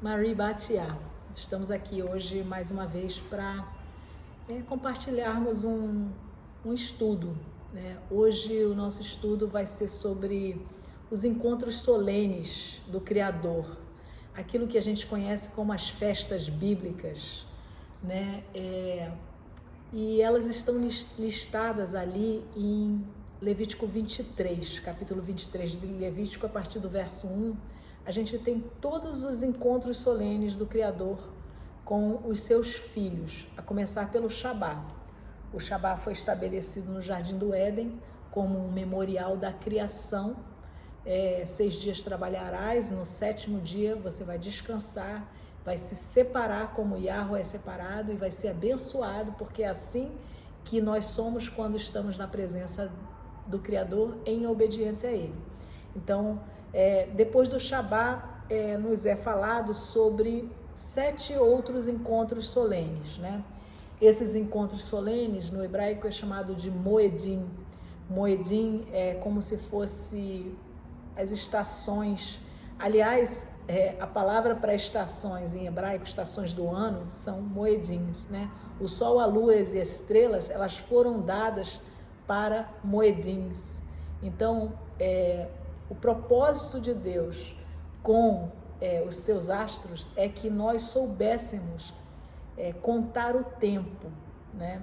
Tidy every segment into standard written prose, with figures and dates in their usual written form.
Marie Bhatia. Estamos aqui hoje mais uma vez para compartilharmos um estudo, né? Hoje o nosso estudo vai ser sobre os encontros solenes do Criador, aquilo que a gente conhece como as festas bíblicas, né? E elas estão listadas ali em Levítico 23, capítulo 23 de Levítico, a partir do verso 1, a gente tem todos os encontros solenes do Criador com os seus filhos, a começar pelo Shabá. O Shabá foi estabelecido no Jardim do Éden como um memorial da criação. 6 dias trabalharás, no 7º dia você vai descansar, vai se separar como Yahweh é separado e vai ser abençoado, porque é assim que nós somos quando estamos na presença do Criador em obediência a Ele. Então, depois do Shabá, nos é falado sobre 7 outros encontros solenes, né? Esses encontros solenes, no hebraico, é chamado de Moedim. Moedim é como se fosse as estações. Aliás, a palavra para estações em hebraico, estações do ano, são Moedins, né? O sol, a lua e as estrelas, elas foram dadas para Moedins. Então, o propósito de Deus com os seus astros é que nós soubéssemos contar o tempo, né?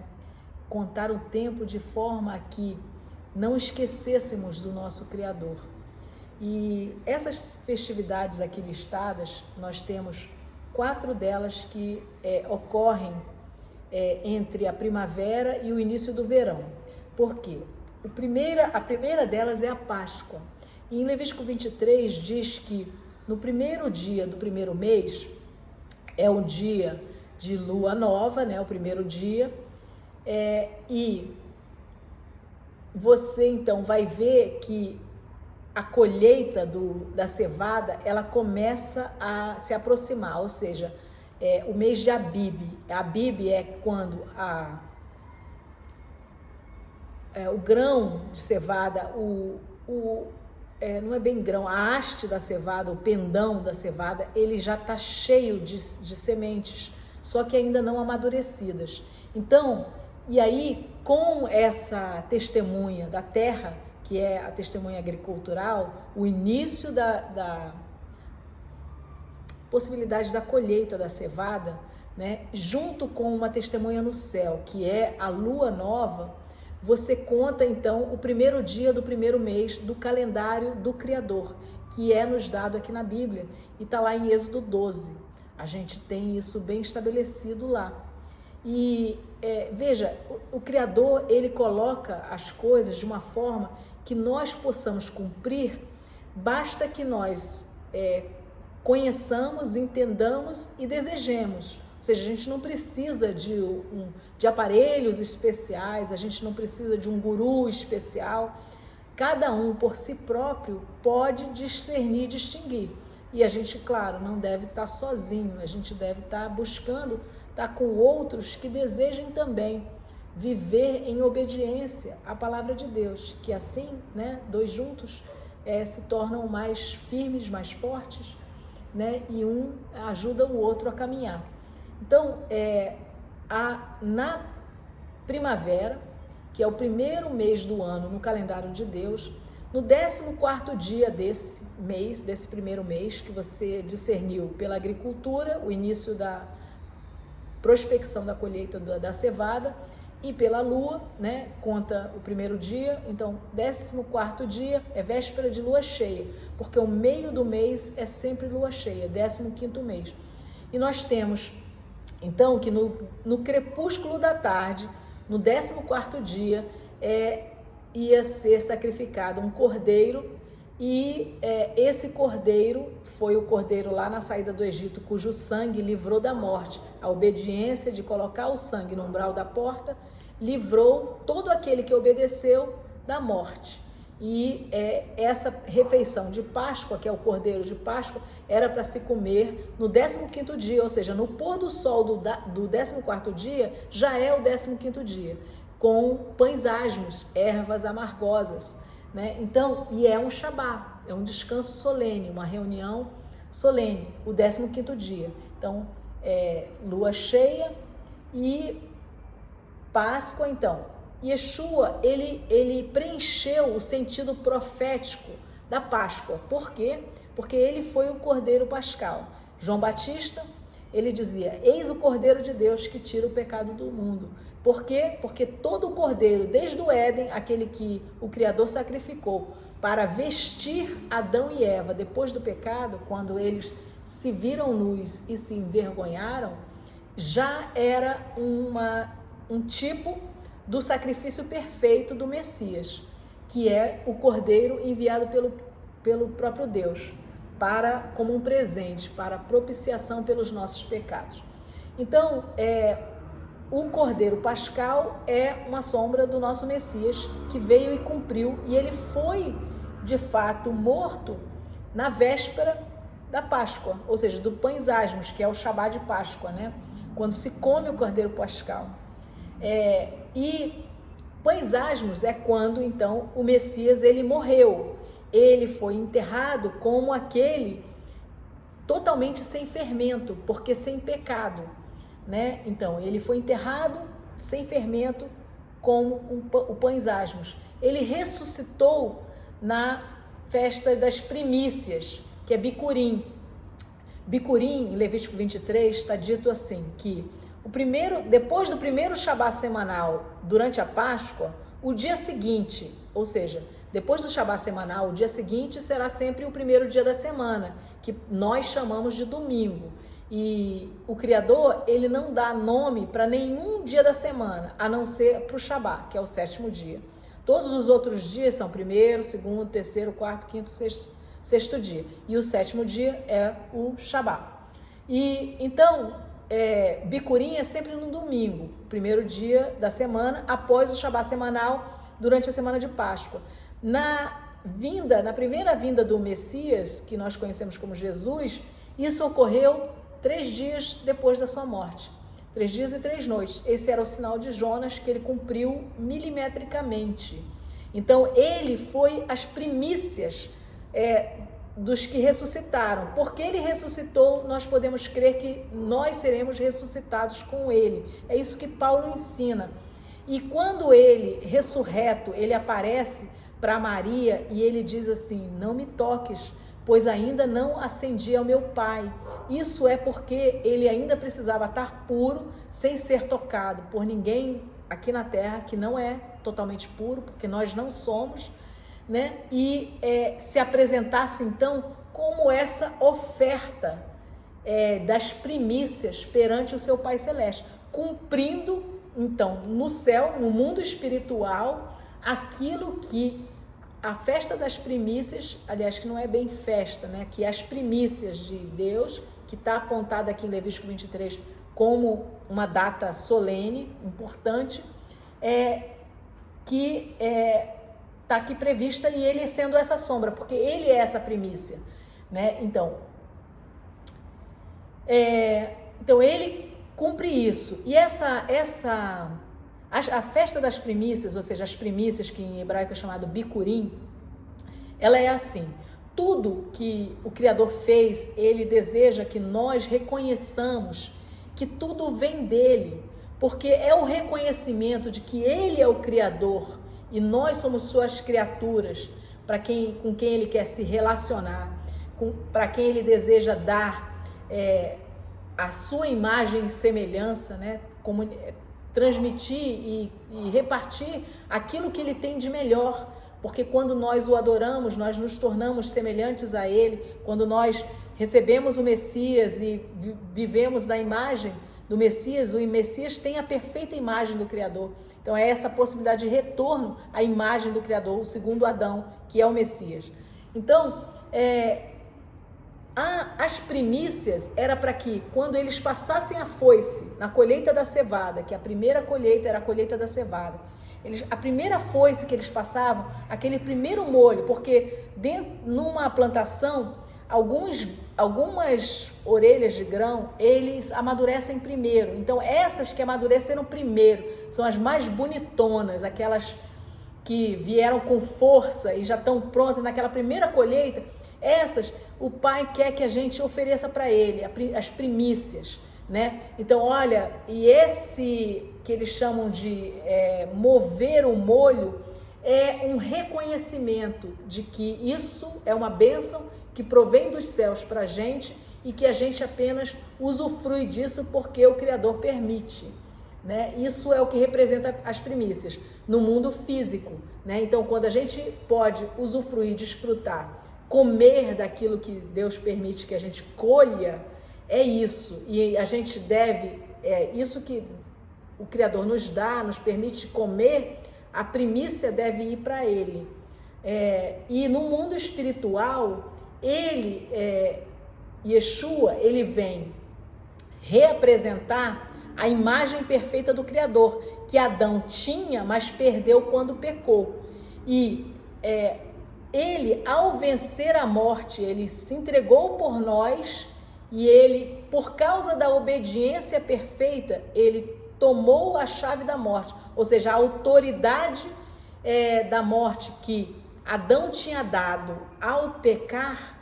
Contar o tempo de forma a que não esquecêssemos do nosso Criador. E essas festividades aqui listadas, nós temos 4 delas que ocorrem entre a primavera e o início do verão. Por quê? A primeira delas é a Páscoa. E em Levítico 23 diz que no primeiro dia do primeiro mês é o dia de lua nova, né? O primeiro dia. E você então vai ver que a colheita da cevada, ela começa a se aproximar, ou seja, o mês de Abib. Abib é quando o grão de cevada, não é bem grão, a haste da cevada, o pendão da cevada, ele já está cheio de sementes, só que ainda não amadurecidas. Então, e aí, com essa testemunha da terra, que é a testemunha agricultural, o início da possibilidade da colheita da cevada, né, junto com uma testemunha no céu, que é a lua nova, você conta então o primeiro dia do primeiro mês do calendário do Criador, que é nos dado aqui na Bíblia, e está lá em Êxodo 12. A gente tem isso bem estabelecido lá. E veja, o Criador, ele coloca as coisas de uma forma que nós possamos cumprir, basta que nós conheçamos, entendamos e desejemos. Ou seja, a gente não precisa de aparelhos especiais, a gente não precisa de um guru especial. Cada um por si próprio pode discernir, distinguir. E a gente, claro, não deve estar sozinho, a gente deve estar buscando estar com outros que desejem também viver em obediência à palavra de Deus, que assim, né, 2 juntos se tornam mais firmes, mais fortes, né, e um ajuda o outro a caminhar. Então, na primavera, que é o primeiro mês do ano no calendário de Deus, no 14º dia desse mês, desse primeiro mês, que você discerniu pela agricultura, o início da prospecção da colheita da cevada, e pela lua, né, conta o primeiro dia. Então, 14º dia é véspera de lua cheia, porque o meio do mês é sempre lua cheia, 15º mês. E nós temos, então, que no crepúsculo da tarde, no 14º dia, ia ser sacrificado um cordeiro, e esse cordeiro foi o cordeiro lá na saída do Egito, cujo sangue livrou da morte. A obediência de colocar o sangue no umbral da porta livrou todo aquele que obedeceu da morte. E essa refeição de Páscoa, que é o cordeiro de Páscoa, era para se comer no 15º dia, ou seja, no pôr do sol do 14º dia, já é o 15º dia, com pães asmos, ervas amargosas, né? Então, e é um Shabá, é um descanso solene, uma reunião solene, o 15º dia. Então, lua cheia e Páscoa. Então, Yeshua, ele preencheu o sentido profético da Páscoa. Por quê? Porque ele foi o Cordeiro Pascal. João Batista, ele dizia: eis o Cordeiro de Deus que tira o pecado do mundo. Por quê? Porque todo o cordeiro, desde o Éden, aquele que o Criador sacrificou para vestir Adão e Eva depois do pecado, quando eles se viram nus e se envergonharam, já era um tipo do sacrifício perfeito do Messias, que é o cordeiro enviado pelo próprio Deus, como um presente, para propiciação pelos nossos pecados. Então, o Cordeiro Pascal é uma sombra do nosso Messias, que veio e cumpriu, e ele foi, de fato, morto na véspera da Páscoa, ou seja, do Pães Asmos, que é o Shabá de Páscoa, né? Quando se come o Cordeiro Pascal. E Pães Asmos é quando, então, o Messias, ele morreu. Ele foi enterrado como aquele totalmente sem fermento, porque sem pecado, né? Então, ele foi enterrado sem fermento como o Pães Asmos. Ele ressuscitou na festa das primícias, que é Bicurim. Bicurim, em Levítico 23, está dito assim, que depois do primeiro Shabá semanal, durante a Páscoa, o dia seguinte, ou seja, depois do Shabá semanal, o dia seguinte será sempre o primeiro dia da semana, que nós chamamos de domingo. E o Criador, ele não dá nome para nenhum dia da semana, a não ser para o Shabá, que é o 7º dia. Todos os outros dias são primeiro, segundo, terceiro, quarto, quinto, sexto dia. E o 7º dia é o Shabá. E então, Bicurim é sempre no domingo, primeiro dia da semana, após o Shabá semanal, durante a semana de Páscoa. Na primeira vinda do Messias, que nós conhecemos como Jesus, isso ocorreu 3 dias depois da sua morte. 3 dias e 3 noites. Esse era o sinal de Jonas, que ele cumpriu milimetricamente. Então, ele foi as primícias dos que ressuscitaram. Porque ele ressuscitou, nós podemos crer que nós seremos ressuscitados com ele. É isso que Paulo ensina. E quando ele, ressurreto, ele aparece para Maria e ele diz assim: não me toques, pois ainda não ascendi ao meu Pai. Isso é porque ele ainda precisava estar puro, sem ser tocado por ninguém aqui na terra, que não é totalmente puro, porque nós não somos, né? E se apresentasse então como essa oferta das primícias perante o seu Pai Celeste, cumprindo então no céu, no mundo espiritual, aquilo que a festa das primícias, aliás, que não é bem festa, né? Que as primícias de Deus, que está apontada aqui em Levítico 23 como uma data solene, importante, que está aqui prevista, e ele sendo essa sombra, porque ele é essa primícia, né? Então ele cumpre isso. E a festa das primícias, ou seja, as primícias, que em hebraico é chamado Bicurim, ela é assim: tudo que o Criador fez, ele deseja que nós reconheçamos que tudo vem dele, porque é o reconhecimento de que ele é o Criador e nós somos suas criaturas, com quem ele quer se relacionar, para quem ele deseja dar a sua imagem e semelhança, né? Transmitir e repartir aquilo que ele tem de melhor, porque quando nós o adoramos, nós nos tornamos semelhantes a ele. Quando nós recebemos o Messias e vivemos na imagem do Messias, o Messias tem a perfeita imagem do Criador. Então é essa possibilidade de retorno à imagem do Criador, o segundo Adão, que é o Messias. Então, as primícias era para que, quando eles passassem a foice na colheita da cevada, que a primeira colheita era a colheita da cevada, a primeira foice que eles passavam, aquele primeiro molho, porque numa plantação, algumas orelhas de grão, eles amadurecem primeiro. Então essas que amadureceram primeiro são as mais bonitonas, aquelas que vieram com força e já estão prontas naquela primeira colheita. essas o Pai quer que a gente ofereça para Ele, as primícias, né? Então, olha, e esse que eles chamam de mover o molho é um reconhecimento de que isso é uma bênção que provém dos céus para a gente e que a gente apenas usufrui disso porque o Criador permite, né? Isso é o que representa as primícias no mundo físico, né? Então, quando a gente pode usufruir, desfrutar, comer daquilo que Deus permite que a gente colha, é isso. E a gente deve, isso que o Criador nos dá, nos permite comer, a primícia deve ir para Ele. E no mundo espiritual, Ele, Yeshua, Ele vem reapresentar a imagem perfeita do Criador, que Adão tinha, mas perdeu quando pecou. E Ele, ao vencer a morte, Ele se entregou por nós e Ele, por causa da obediência perfeita, Ele tomou a chave da morte, ou seja, a autoridade da morte que Adão tinha dado ao pecar,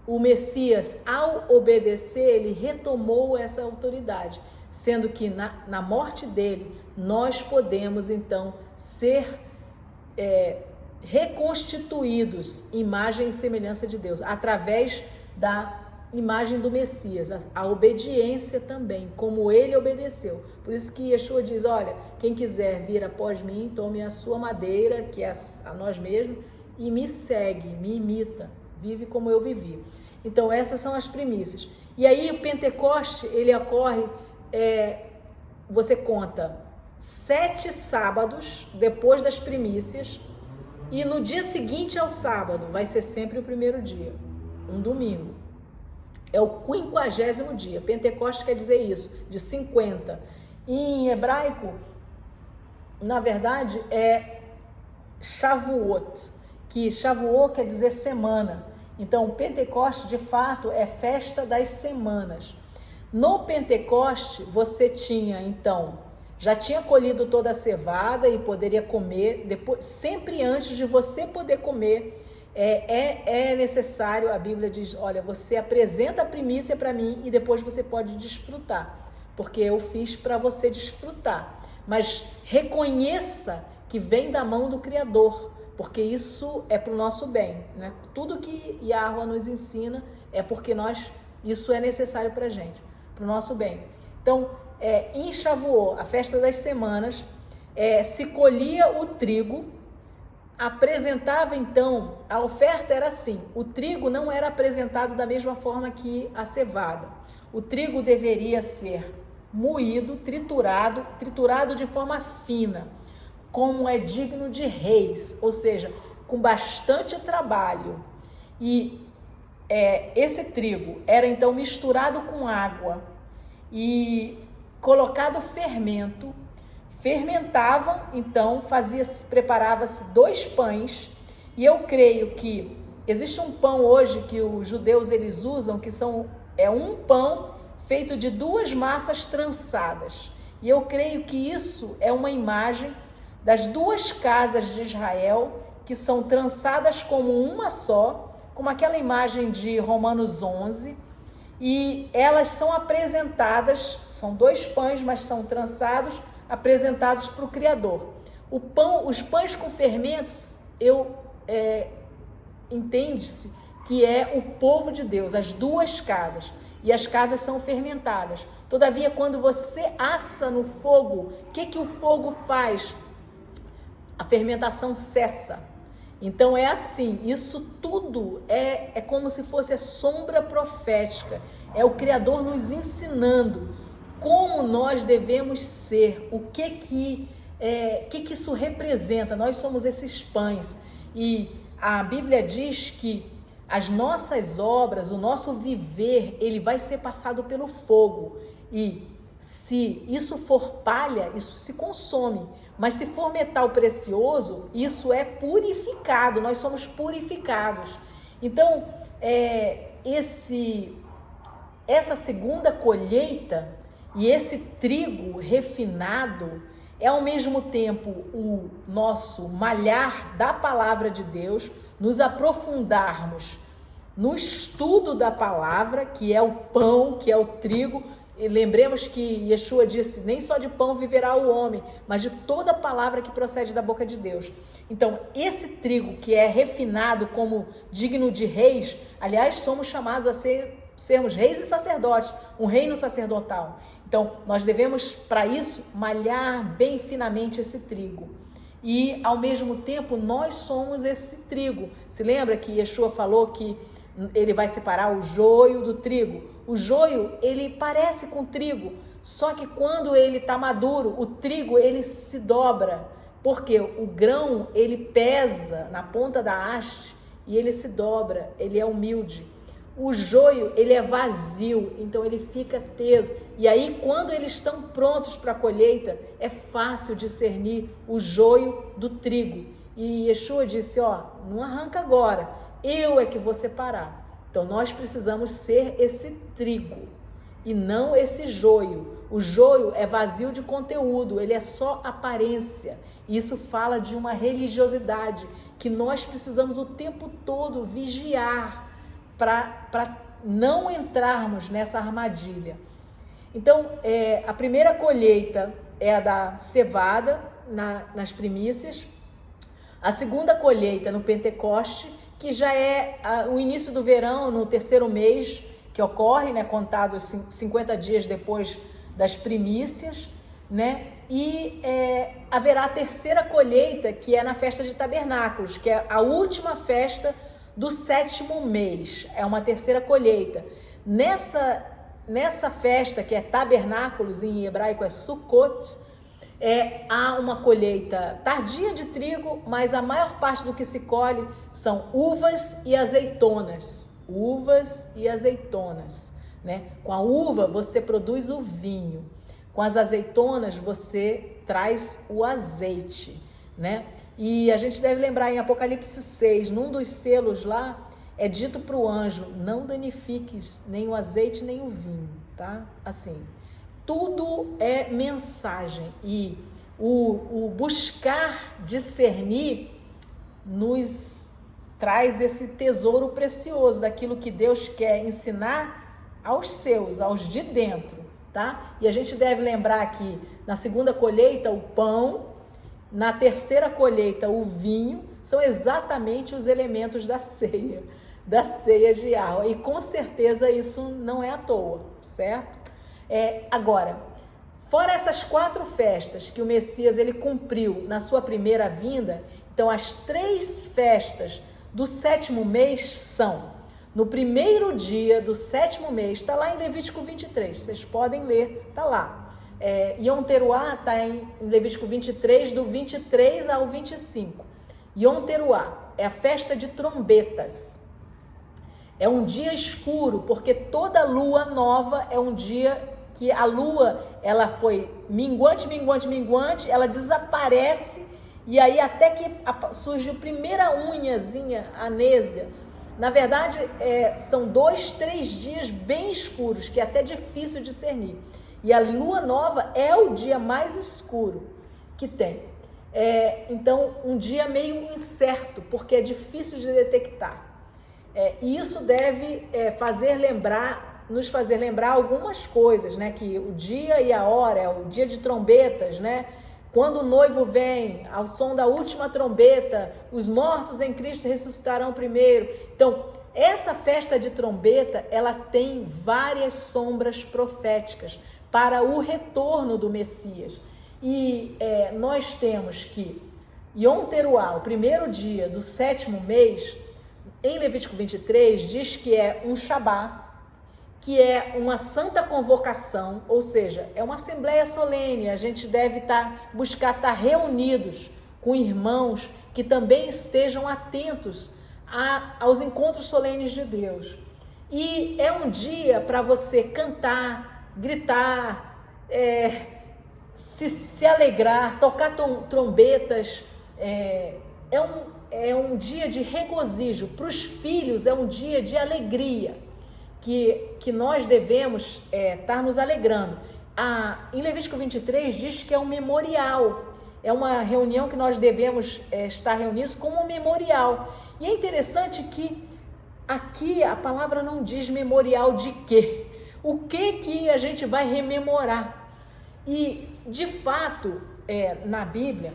o Messias, ao obedecer, ele retomou essa autoridade, sendo que na morte dele, nós podemos então ser reconstituídos, imagem e semelhança de Deus, através da imagem do Messias, a obediência também, como ele obedeceu. Por isso que Yeshua diz, olha, quem quiser vir após mim, tome a sua madeira, que é a nós mesmos, e me segue, me imita, vive como eu vivi. Então essas são as primícias. E aí o Pentecoste, ele ocorre, você conta 7 sábados depois das primícias, e no dia seguinte ao sábado vai ser sempre o primeiro dia, um domingo. É o 50º dia. Pentecoste quer dizer isso, de 50. E em hebraico, na verdade, é Shavuot, que Shavuot quer dizer semana. Então, o Pentecoste, de fato, é festa das semanas. No Pentecoste, você tinha, então, já tinha colhido toda a cevada e poderia comer, depois, sempre antes de você poder comer, é necessário, a Bíblia diz, olha, você apresenta a primícia para mim e depois você pode desfrutar, porque eu fiz para você desfrutar. Mas reconheça que vem da mão do Criador, porque isso é para o nosso bem, né? Tudo que Yahweh nos ensina é porque isso é necessário para a gente, para o nosso bem. Então, em Shavuot, a festa das semanas, se colhia o trigo, apresentava então, a oferta era assim, o trigo não era apresentado da mesma forma que a cevada. O trigo deveria ser moído, triturado de forma fina, como é digno de reis, ou seja, com bastante trabalho. E esse trigo era então misturado com água e colocado fermento, fermentava, então preparava-se 2 pães, e eu creio que existe um pão hoje que os judeus eles usam, que um pão feito de 2 massas trançadas, e eu creio que isso é uma imagem das 2 casas de Israel, que são trançadas como uma só, como aquela imagem de Romanos 11, e elas são apresentadas, são 2 pães, mas são trançados, apresentados para o Criador. Os pães com fermentos, entende-se que é o povo de Deus, as 2 casas, e as casas são fermentadas. Todavia, quando você assa no fogo, o que o fogo faz? A fermentação cessa. Então é assim, isso tudo é como se fosse a sombra profética, é o Criador nos ensinando como nós devemos ser, o que isso representa. Nós somos esses pães, e a Bíblia diz que as nossas obras, o nosso viver, ele vai ser passado pelo fogo, e se isso for palha, isso se consome, mas se for metal precioso, isso é purificado, nós somos purificados. Então, essa segunda colheita e esse trigo refinado é ao mesmo tempo o nosso malhar da palavra de Deus, nos aprofundarmos no estudo da palavra, que é o pão, que é o trigo. E lembremos que Yeshua disse, nem só de pão viverá o homem, mas de toda palavra que procede da boca de Deus. Então, esse trigo que é refinado como digno de reis, aliás, somos chamados a sermos reis e sacerdotes, um reino sacerdotal. Então, nós devemos, para isso, malhar bem finamente esse trigo. E, ao mesmo tempo, nós somos esse trigo. Se lembra que Yeshua falou que ele vai separar o joio do trigo? O joio, ele parece com trigo, só que quando ele está maduro, o trigo, ele se dobra. Porque o grão, ele pesa na ponta da haste e ele se dobra, ele é humilde. O joio, ele é vazio, então ele fica teso. E aí, quando eles estão prontos para a colheita, é fácil discernir o joio do trigo. E Yeshua disse, não arranca agora, eu é que vou separar. Então, nós precisamos ser esse trigo e não esse joio. O joio é vazio de conteúdo, ele é só aparência. Isso fala de uma religiosidade que nós precisamos o tempo todo vigiar para não entrarmos nessa armadilha. Então, a primeira colheita é a da cevada, nas primícias. A segunda colheita no Pentecoste, que já é o início do verão, no terceiro mês, que ocorre, né, contados 50 dias depois das primícias, né? E haverá a terceira colheita, que é na festa de tabernáculos, que é a última festa do sétimo mês, é uma terceira colheita. Nessa festa, que é tabernáculos, em hebraico é Sukkot, há uma colheita tardia de trigo, mas a maior parte do que se colhe são uvas e azeitonas. Uvas e azeitonas, né? Com a uva você produz o vinho, com as azeitonas você traz o azeite, né? E a gente deve lembrar em Apocalipse 6, num dos selos lá, é dito para o anjo, não danifiques nem o azeite nem o vinho, tá? Assim, tudo é mensagem e o buscar discernir nos traz esse tesouro precioso daquilo que Deus quer ensinar aos seus, aos de dentro, tá? E a gente deve lembrar que na segunda colheita o pão, na terceira colheita o vinho, são exatamente os elementos da ceia de Yahweh. E com certeza isso não é à toa, certo? Agora, fora essas 4 festas que o Messias ele cumpriu na sua primeira vinda, então as 3 festas do sétimo mês são, no primeiro dia do sétimo mês, está lá em Levítico 23, vocês podem ler, está lá. Yom Teruah está em Levítico 23, do 23 ao 25. Yom Teruah é a festa de trombetas. É um dia escuro, porque toda lua nova é um dia que a lua ela foi minguante, ela desaparece e aí até que surge a primeira unhazinha, a nesga. Na verdade, são 2, 3 dias bem escuros, que é até difícil discernir. E a lua nova é o dia mais escuro que tem. Então, um dia meio incerto, porque é difícil de detectar. E isso deve nos fazer lembrar algumas coisas, né? Que o dia e a hora é o dia de trombetas, né? Quando o noivo vem, ao som da última trombeta, os mortos em Cristo ressuscitarão primeiro. Então, essa festa de trombeta, ela tem várias sombras proféticas para o retorno do Messias. E nós temos que Yom Teruah, o primeiro dia do sétimo mês, em Levítico 23, diz que é um Shabá, que é uma santa convocação, ou seja, é uma assembleia solene. A gente deve buscar estar reunidos com irmãos que também estejam atentos aos encontros solenes de Deus. E é um dia para você cantar, gritar, se alegrar, tocar trombetas. É um dia de regozijo. Para os filhos é um dia de alegria, que nós devemos estar nos alegrando. Em Levítico 23 diz que é um memorial, é uma reunião que nós devemos estar reunidos como um memorial. E é interessante que aqui a palavra não diz memorial de quê? O que a gente vai rememorar? E, de fato, na Bíblia,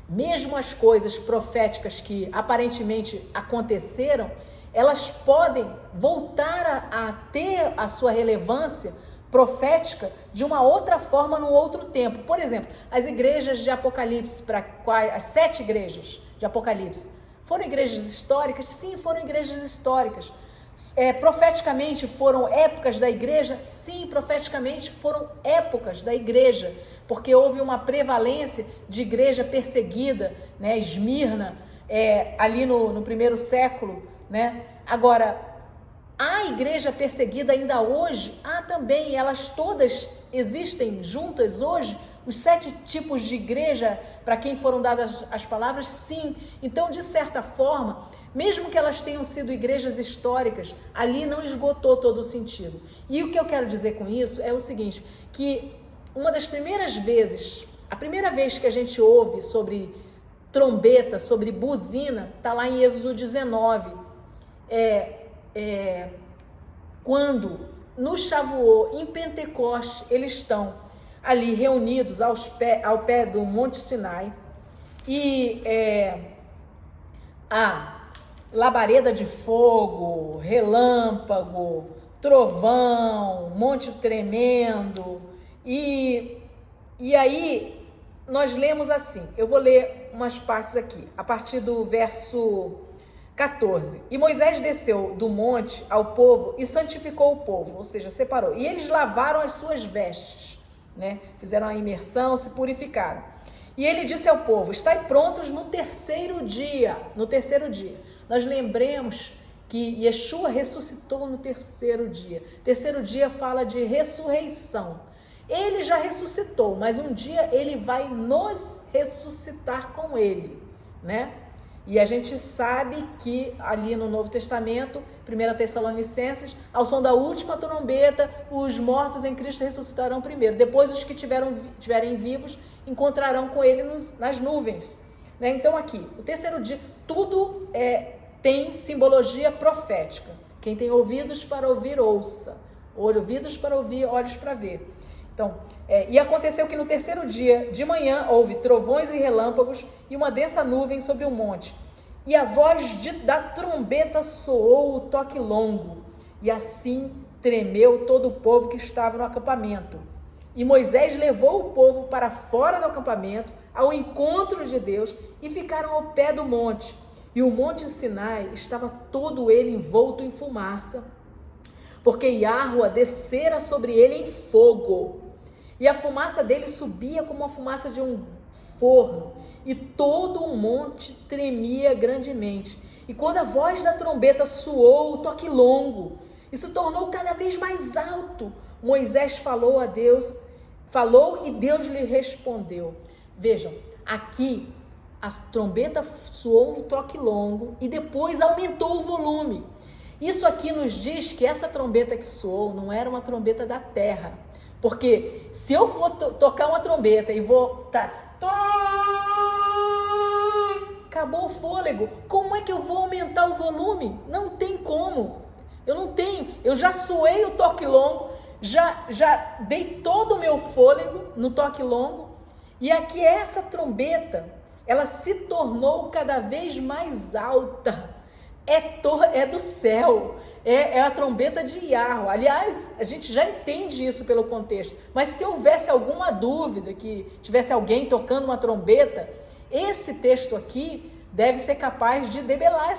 mesmo as coisas proféticas que aparentemente aconteceram, elas podem voltar a ter a sua relevância profética de uma outra forma num outro tempo. Por exemplo, as igrejas de Apocalipse, as 7 igrejas de Apocalipse, foram igrejas históricas? Sim, foram igrejas históricas. Profeticamente foram épocas da igreja? Sim, profeticamente foram épocas da igreja, porque houve uma prevalência de igreja perseguida, né? Esmirna, ali no primeiro século, né? Agora, a igreja perseguida ainda hoje, também, elas todas existem juntas hoje, os 7 tipos de igreja para quem foram dadas as palavras, sim. Então, de certa forma, mesmo que elas tenham sido igrejas históricas, ali não esgotou todo o sentido. E o que eu quero dizer com isso é o seguinte, que uma das primeiras vezes, a primeira vez que a gente ouve sobre trombeta, sobre buzina, está lá em Êxodo 19, quando no Shavuot, em Pentecoste, eles estão ali reunidos ao pé do Monte Sinai, e a labareda de fogo, relâmpago, trovão, monte tremendo, e aí nós lemos assim, eu vou ler umas partes aqui, a partir do verso 14. E Moisés desceu do monte ao povo e santificou o povo, ou seja, separou. E eles lavaram as suas vestes, né? Fizeram a imersão, se purificaram. E ele disse ao povo: estai prontos no terceiro dia. No terceiro dia. Nós lembremos que Yeshua ressuscitou no terceiro dia. Terceiro dia fala de ressurreição. Ele já ressuscitou, mas um dia ele vai nos ressuscitar com ele, né? E a gente sabe que ali no Novo Testamento, 1 Tessalonicenses, ao som da última trombeta, os mortos em Cristo ressuscitarão primeiro. Depois os que estiverem vivos encontrarão com ele nas nuvens, né? Então aqui, o terceiro dia, tudo tem simbologia profética. Quem tem ouvidos para ouvir, ouça. Ouvidos para ouvir, olhos para ver. Então, e aconteceu que no terceiro dia de manhã houve trovões e relâmpagos e uma densa nuvem sobre o monte. E a voz da trombeta soou o toque longo, e assim tremeu todo o povo que estava no acampamento. E Moisés levou o povo para fora do acampamento, ao encontro de Deus, e ficaram ao pé do monte. E o monte Sinai estava todo ele envolto em fumaça, porque Yahua descera sobre ele em fogo. E a fumaça dele subia como a fumaça de um forno, e todo o monte tremia grandemente. E quando a voz da trombeta soou o toque longo, e se tornou cada vez mais alto, Moisés falou a Deus, e Deus lhe respondeu. Vejam, aqui a trombeta soou um toque longo e depois aumentou o volume. Isso aqui nos diz que essa trombeta que soou não era uma trombeta da terra. Porque se eu for tocar uma trombeta e vou... acabou o fôlego. Como é que eu vou aumentar o volume? Não tem como. Eu não tenho. Eu já soei o toque longo, já dei todo o meu fôlego no toque longo. E aqui essa trombeta, ela se tornou cada vez mais alta. É do céu. É a trombeta de Yahua. Aliás, a gente já entende isso pelo contexto. Mas se houvesse alguma dúvida, que tivesse alguém tocando uma trombeta, esse texto aqui deve ser capaz de debelar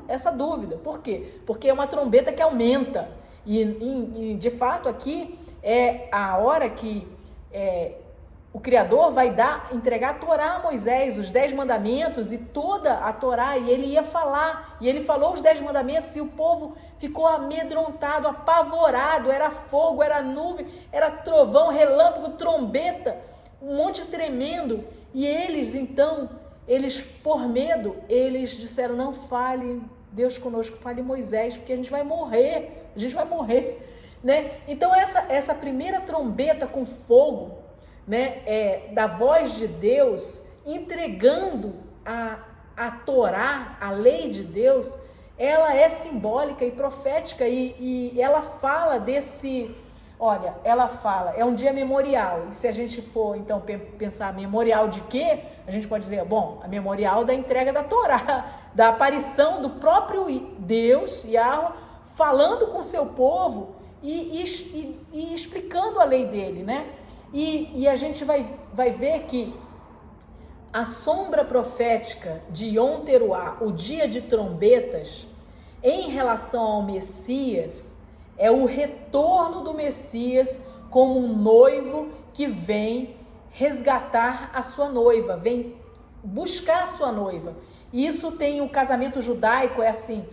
essa dúvida. Por quê? Porque é uma trombeta que aumenta. E de fato, aqui é a hora que o Criador vai entregar a Torá a Moisés, os 10 mandamentos e toda a Torá, e ele ia falar, e ele falou os 10 mandamentos, e o povo ficou amedrontado, apavorado, era fogo, era nuvem, era trovão, relâmpago, trombeta, um monte tremendo, e eles então, por medo, eles disseram: não fale Deus conosco, fale Moisés, porque a gente vai morrer, né? Então essa primeira trombeta com fogo, né, da voz de Deus entregando a Torá, a lei de Deus, ela é simbólica e profética, e ela fala desse... Olha, ela fala, é um dia memorial, e se a gente for, então, pensar memorial de quê? A gente pode dizer, bom, a memorial da entrega da Torá, da aparição do próprio Deus, Yahweh, falando com seu povo e explicando a lei dele, né? E a gente vai ver que a sombra profética de Yom Teruah, o dia de trombetas, em relação ao Messias, é o retorno do Messias como um noivo que vem resgatar a sua noiva, vem buscar a sua noiva. E isso tem o casamento judaico, é assim,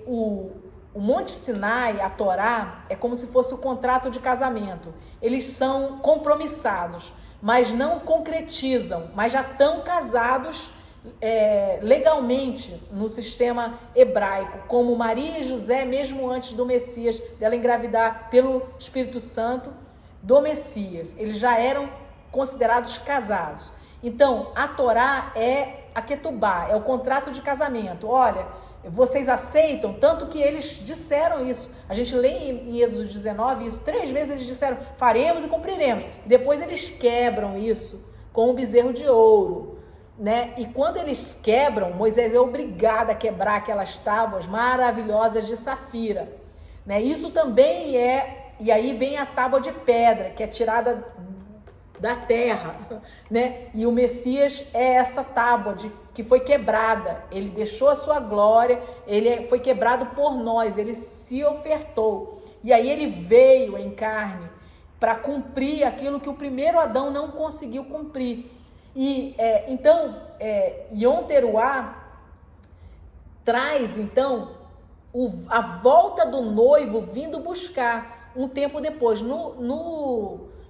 o Monte Sinai, a Torá, é como se fosse o contrato de casamento. Eles são compromissados, mas não concretizam, mas já estão casados legalmente no sistema hebraico, como Maria e José, mesmo antes do Messias, dela engravidar pelo Espírito Santo do Messias, eles já eram considerados casados. Então, a Torá é a Ketubá, é o contrato de casamento. Olha, vocês aceitam? Tanto que eles disseram isso. A gente lê em Êxodo 19 isso, 3 vezes eles disseram, faremos e cumpriremos. E depois eles quebram isso com o bezerro de ouro, né? E quando eles quebram, Moisés é obrigado a quebrar aquelas tábuas maravilhosas de safira, né? Isso também e aí vem a tábua de pedra, que é tirada da terra, né? E o Messias é essa tábua que foi quebrada. Ele deixou a sua glória, ele foi quebrado por nós, ele se ofertou. E aí ele veio em carne para cumprir aquilo que o primeiro Adão não conseguiu cumprir. E então, Yom Teruah traz então a volta do noivo vindo buscar um tempo depois.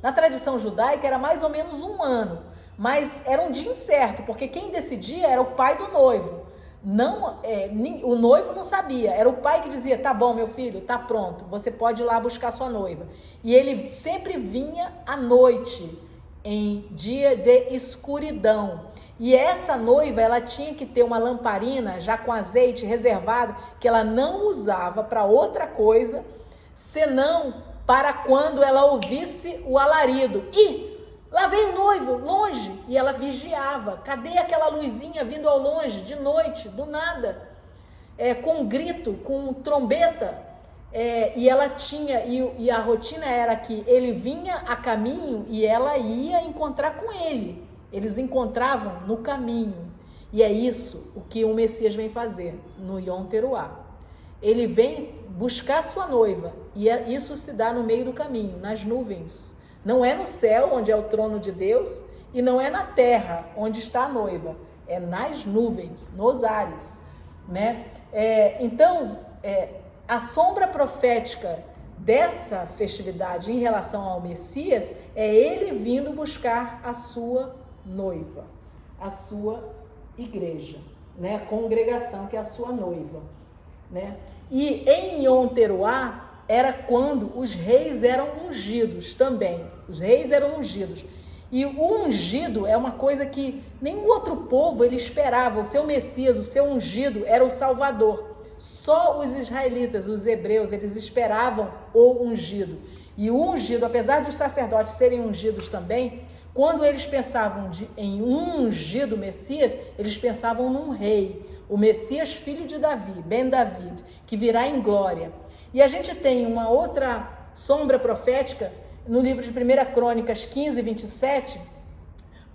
Na tradição judaica era mais ou menos 1 ano, mas era um dia incerto, porque quem decidia era o pai do noivo. Não, o noivo não sabia, era o pai que dizia, tá bom, meu filho, tá pronto, você pode ir lá buscar sua noiva. E ele sempre vinha à noite, em dia de escuridão. E essa noiva, ela tinha que ter uma lamparina já com azeite reservado, que ela não usava para outra coisa, senão para quando ela ouvisse o alarido. E lá vem o noivo, longe, e ela vigiava. Cadê aquela luzinha vindo ao longe, de noite, do nada? Com um grito, com trombeta. E ela tinha, e a rotina era que ele vinha a caminho e ela ia encontrar com ele. Eles encontravam no caminho. E é isso o que o Messias vem fazer no Yom Teruah. Ele vem buscar sua noiva, e isso se dá no meio do caminho, nas nuvens. Não é no céu, onde é o trono de Deus, e não é na terra, onde está a noiva. É nas nuvens, nos ares, né? Então, a sombra profética dessa festividade em relação ao Messias é ele vindo buscar a sua noiva, a sua igreja, né? A congregação que é a sua noiva, né? E em Yom Teruah era quando os reis eram ungidos também. Os reis eram ungidos. E o ungido é uma coisa que nenhum outro povo ele esperava. O seu Messias, o seu ungido era o Salvador. Só os israelitas, os hebreus, eles esperavam o ungido. E o ungido, apesar dos sacerdotes serem ungidos também, quando eles pensavam em um ungido Messias, eles pensavam num rei, o Messias filho de Davi, Ben David, que virá em glória. E a gente tem uma outra sombra profética no livro de 1 Crônicas 15, 27,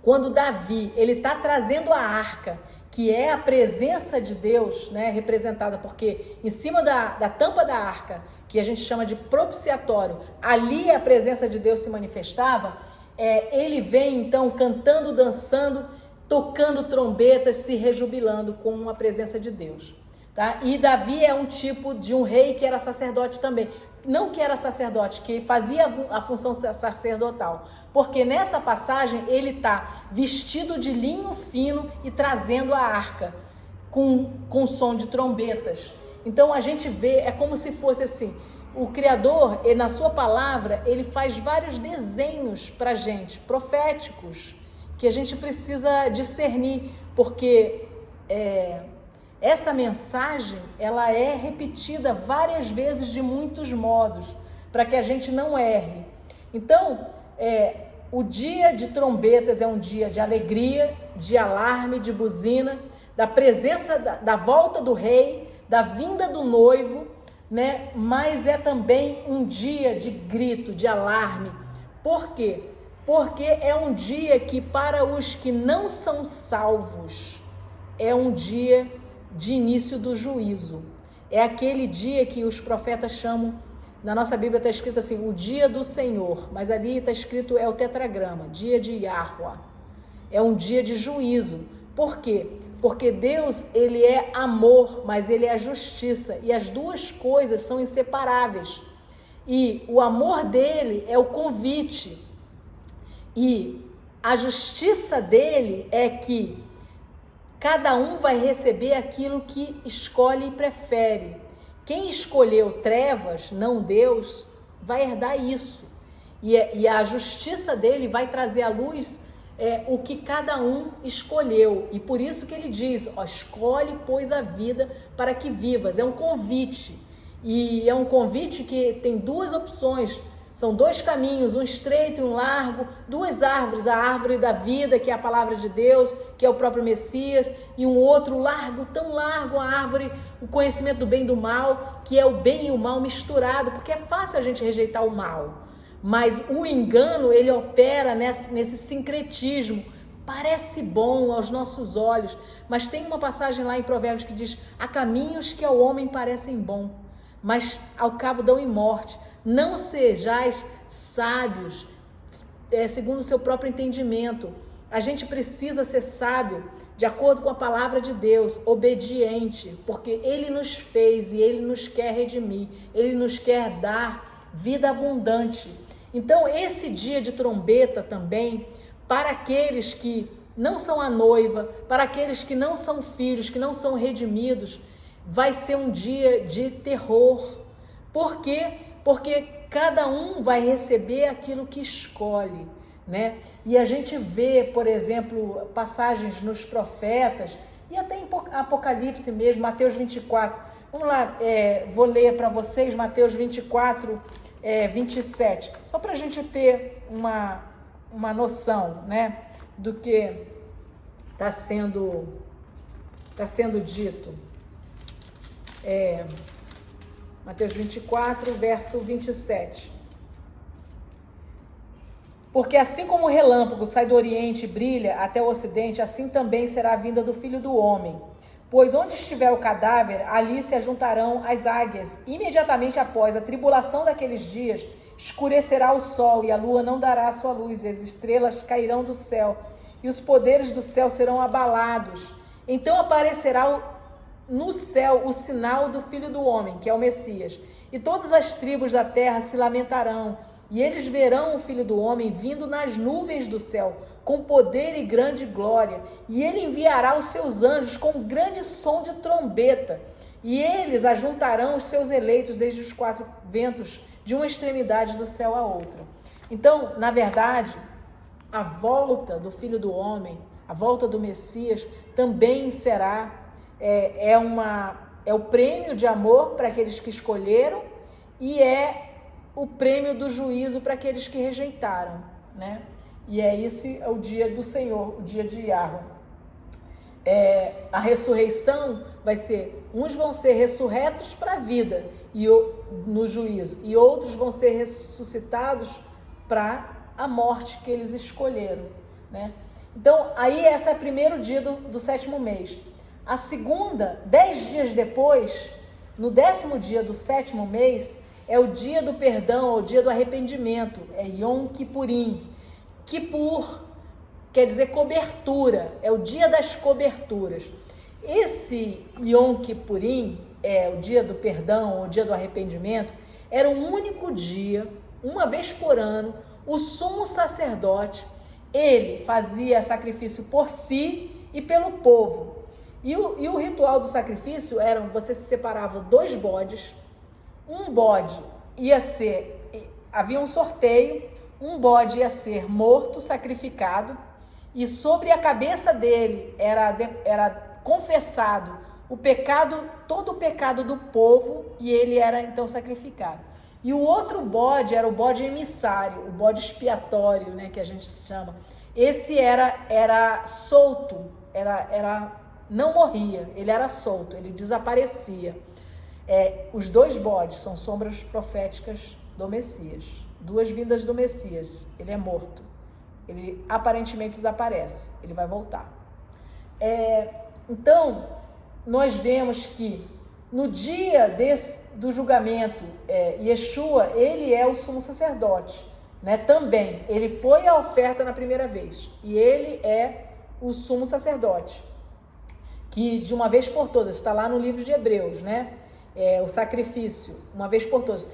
quando Davi ele está trazendo a arca, que é a presença de Deus, né, representada, porque em cima da tampa da arca, que a gente chama de propiciatório, ali a presença de Deus se manifestava. Ele vem então cantando, dançando, tocando trombetas, se rejubilando com a presença de Deus, tá? E Davi é um tipo de um rei que era sacerdote também, não que era sacerdote, que fazia a função sacerdotal, porque nessa passagem ele está vestido de linho fino e trazendo a arca com som de trombetas. Então a gente vê, é como se fosse assim, o Criador, na sua palavra, ele faz vários desenhos para a gente, proféticos, que a gente precisa discernir, porque essa mensagem, ela é repetida várias vezes de muitos modos, para que a gente não erre. Então, o dia de trombetas é um dia de alegria, de alarme, de buzina, da presença, da volta do rei, da vinda do noivo, né? Mas é também um dia de grito, de alarme. Por quê? Porque é um dia que, para os que não são salvos, é um dia de início do juízo. É aquele dia que os profetas chamam, na nossa Bíblia está escrito assim, o dia do Senhor, mas ali está escrito, é o tetragrama, dia de Yahuwah. É um dia de juízo. Por quê? Porque Deus, ele é amor, mas ele é justiça, e as duas coisas são inseparáveis. E o amor dele é o convite, e a justiça dele é que cada um vai receber aquilo que escolhe e prefere. Quem escolheu trevas, não Deus, vai herdar isso. E a justiça dele vai trazer à luz o que cada um escolheu. E por isso que ele diz, escolhe, pois, a vida para que vivas. É um convite. E é um convite que tem duas opções. São dois caminhos, um estreito e um largo, duas árvores, a árvore da vida, que é a palavra de Deus, que é o próprio Messias, e um outro largo, tão largo, a árvore, o conhecimento do bem e do mal, que é o bem e o mal misturado, porque é fácil a gente rejeitar o mal, mas o engano, ele opera nesse sincretismo, parece bom aos nossos olhos, mas tem uma passagem lá em Provérbios que diz, há caminhos que ao homem parecem bons, mas ao cabo dão em morte. Não sejais sábios segundo o seu próprio entendimento. A gente precisa ser sábio de acordo com a palavra de Deus, obediente, porque Ele nos fez e Ele nos quer redimir, Ele nos quer dar vida abundante. Então, esse dia de trombeta também, para aqueles que não são a noiva, para aqueles que não são filhos, que não são redimidos, vai ser um dia de terror. Por quê? Porque cada um vai receber aquilo que escolhe, né? E a gente vê, por exemplo, passagens nos profetas e até em Apocalipse mesmo, Mateus 24. Vamos lá, vou ler para vocês Mateus 24, 27, só para a gente ter uma noção, né, do que está sendo dito. Mateus 24, verso 27. Porque assim como o relâmpago sai do oriente e brilha até o ocidente, assim também será a vinda do Filho do Homem. Pois onde estiver o cadáver, ali se ajuntarão as águias. Imediatamente após a tribulação daqueles dias, escurecerá o sol e a lua não dará a sua luz, e as estrelas cairão do céu, e os poderes do céu serão abalados. Então aparecerá no céu o sinal do Filho do Homem, que é o Messias, e todas as tribos da terra se lamentarão, e eles verão o Filho do Homem vindo nas nuvens do céu, com poder e grande glória, e ele enviará os seus anjos com grande som de trombeta, e eles ajuntarão os seus eleitos desde os quatro ventos, de uma extremidade do céu à outra. Então, na verdade, a volta do Filho do Homem, a volta do Messias, também será é o prêmio de amor para aqueles que escolheram e é o prêmio do juízo para aqueles que rejeitaram, né? E esse é o dia do Senhor, o dia de Yahuwah. A ressurreição vai ser, uns vão ser ressurretos para a vida no juízo, e outros vão ser ressuscitados para a morte que eles escolheram, né? Então, aí esse é o primeiro dia do sétimo mês. A segunda, 10 dias depois, no 10º dia do sétimo mês, é o dia do perdão, o dia do arrependimento, é Yom Kippurim. Kippur quer dizer cobertura, é o dia das coberturas. Esse Yom Kippurim, o dia do perdão, o dia do arrependimento, era um único dia, uma vez por ano, o sumo sacerdote, ele fazia sacrifício por si e pelo povo. E o ritual do sacrifício era, você se separava 2 bodes, um bode havia um sorteio, um bode ia ser morto, sacrificado, e sobre a cabeça dele era confessado o pecado, todo o pecado do povo, e ele era então sacrificado. E o outro bode era o bode emissário, o bode expiatório, né, que a gente chama. Esse era solto, não morria, ele era solto, ele desaparecia. Os dois bodes são sombras proféticas do Messias, duas vindas do Messias. Ele é morto, ele aparentemente desaparece, ele vai voltar. Então, nós vemos que no dia do julgamento, Yeshua, ele é o sumo sacerdote, né? Também, ele foi a oferta na primeira vez, e ele é o sumo sacerdote, que de uma vez por todas, está lá no livro de Hebreus, né? O sacrifício, uma vez por todas.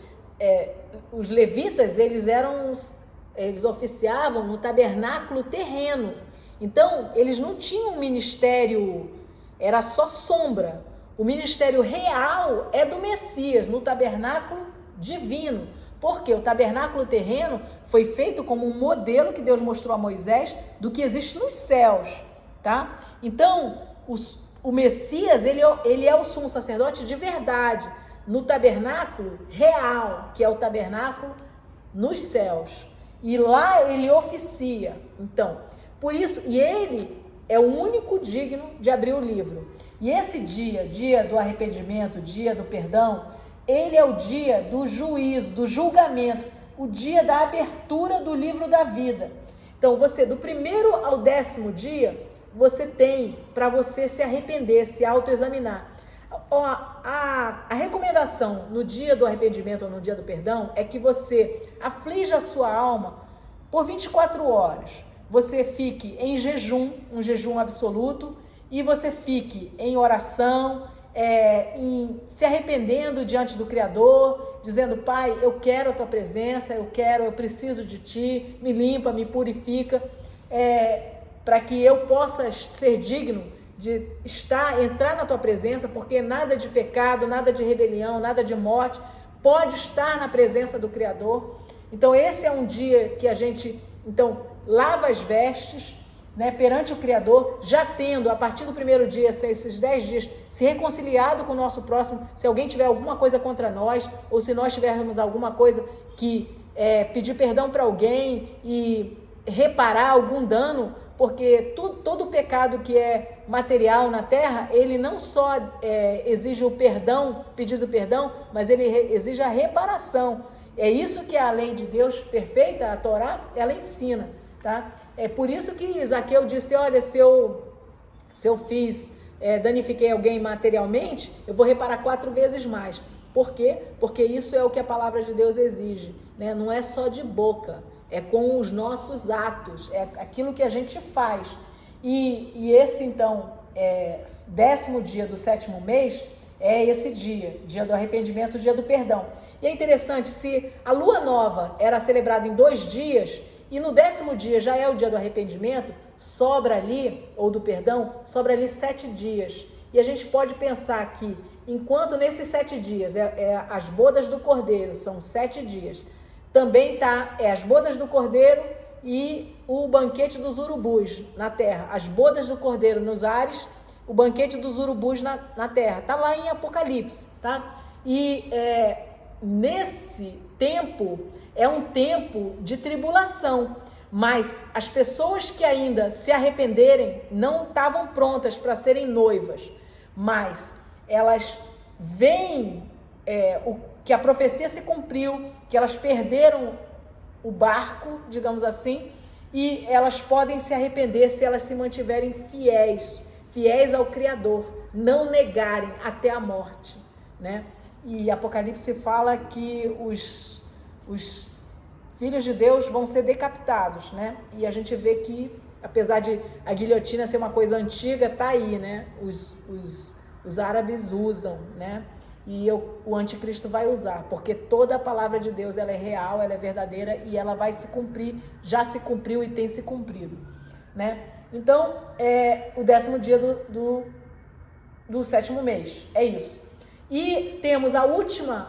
Os levitas, eles oficiavam no tabernáculo terreno, então eles não tinham um ministério, era só sombra. O ministério real é do Messias, no tabernáculo divino, porque o tabernáculo terreno foi feito como um modelo que Deus mostrou a Moisés do que existe nos céus, tá? Então, o Messias, ele é o sumo sacerdote de verdade, no tabernáculo real, que é o tabernáculo nos céus. E lá ele oficia. Então, por isso, e ele é o único digno de abrir o livro. E esse dia do arrependimento, dia do perdão, ele é o dia do juízo, do julgamento, o dia da abertura do livro da vida. Então, do primeiro ao 10º dia, você tem para você se arrepender, se autoexaminar. A recomendação no dia do arrependimento ou no dia do perdão é que você aflija a sua alma por 24 horas. Você fique em jejum, um jejum absoluto, e você fique em oração, se arrependendo diante do Criador, dizendo: Pai, eu quero a tua presença, eu preciso de ti, me limpa, me purifica, para que eu possa ser digno de entrar na tua presença, porque nada de pecado, nada de rebelião, nada de morte pode estar na presença do Criador. Então esse é um dia que a gente, lava as vestes, né, perante o Criador, já tendo, a partir do primeiro dia, esses 10 dias, se reconciliado com o nosso próximo. Se alguém tiver alguma coisa contra nós, ou se nós tivermos alguma coisa que pedir perdão para alguém e reparar algum dano, porque todo pecado que é material na terra, ele não só exige o perdão, pedido perdão, mas ele exige a reparação. É isso que a lei de Deus perfeita, a Torá, ela ensina, tá? É por isso que Zaqueu disse: olha, se eu danifiquei alguém materialmente, eu vou reparar 4 vezes mais. Por quê? Porque isso é o que a palavra de Deus exige, né? Não é só de boca, é com os nossos atos, é aquilo que a gente faz. E esse, 10º dia do 7º mês, é esse dia do arrependimento, dia do perdão. E é interessante, se a lua nova era celebrada em 2 dias, e no 10º dia já é o dia do arrependimento, sobra ali, ou do perdão, sobra ali 7 dias. E a gente pode pensar que, enquanto nesses 7 dias, as bodas do Cordeiro, são 7 dias, também as bodas do Cordeiro e o banquete dos urubus na terra. As bodas do Cordeiro nos ares, o banquete dos urubus na terra. Está lá em Apocalipse, tá? E nesse tempo, é um tempo de tribulação, mas as pessoas que ainda se arrependerem não estavam prontas para serem noivas, mas elas veem que a profecia se cumpriu, que elas perderam o barco, digamos assim, e elas podem se arrepender se elas se mantiverem fiéis ao Criador, não negarem até a morte, né? E Apocalipse fala que os filhos de Deus vão ser decapitados, né? E a gente vê que, apesar de a guilhotina ser uma coisa antiga, tá aí, né? Os árabes usam, né? E o anticristo vai usar, porque toda a palavra de Deus, ela é real, ela é verdadeira e ela vai se cumprir, já se cumpriu e tem se cumprido, né? Então, o 10º dia do 7º mês, é isso. E temos o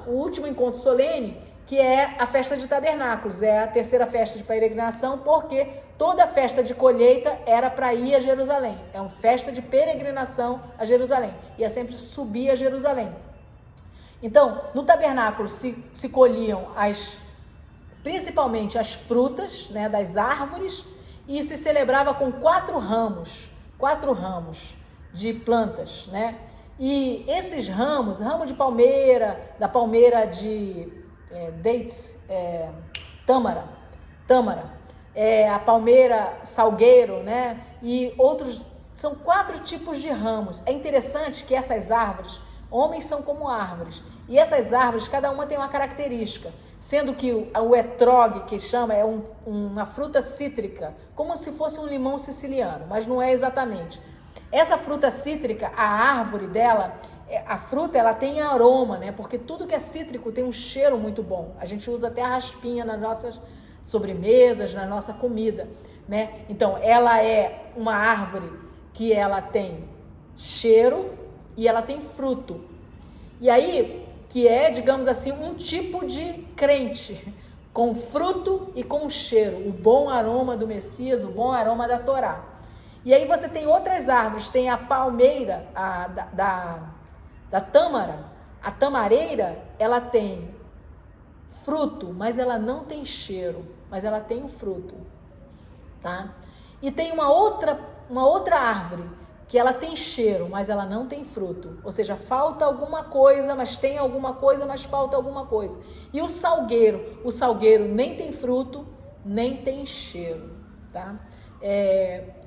último encontro solene, que é a festa de tabernáculos, é a terceira festa de peregrinação, porque toda festa de colheita era para ir a Jerusalém, é uma festa de peregrinação a Jerusalém, e é sempre subir a Jerusalém. Então, no tabernáculo se colhiam principalmente as frutas, né, das árvores, e se celebrava com 4 ramos de plantas, né? E esses ramo de palmeira, da palmeira de dates, tâmara, a palmeira salgueiro, né? E outros, são 4 tipos de ramos. É interessante que essas árvores, homens são como árvores, e essas árvores, cada uma tem uma característica, sendo que o etrog, que chama, é uma fruta cítrica, como se fosse um limão siciliano, mas não é exatamente. Essa fruta cítrica, a árvore dela, a fruta, ela tem aroma, né? Porque tudo que é cítrico tem um cheiro muito bom. A gente usa até a raspinha nas nossas sobremesas, na nossa comida, né? Então, ela é uma árvore que ela tem cheiro e ela tem fruto. E aí, que é, digamos assim, um tipo de crente, com fruto e com cheiro, o bom aroma do Messias, o bom aroma da Torá. E aí você tem outras árvores, tem a palmeira, da tâmara, a tamareira, ela tem fruto, mas ela não tem cheiro, mas ela tem o fruto, tá? E tem uma outra árvore, que ela tem cheiro, mas ela não tem fruto, ou seja, falta alguma coisa, mas tem alguma coisa, mas falta alguma coisa. E o salgueiro nem tem fruto, nem tem cheiro, tá?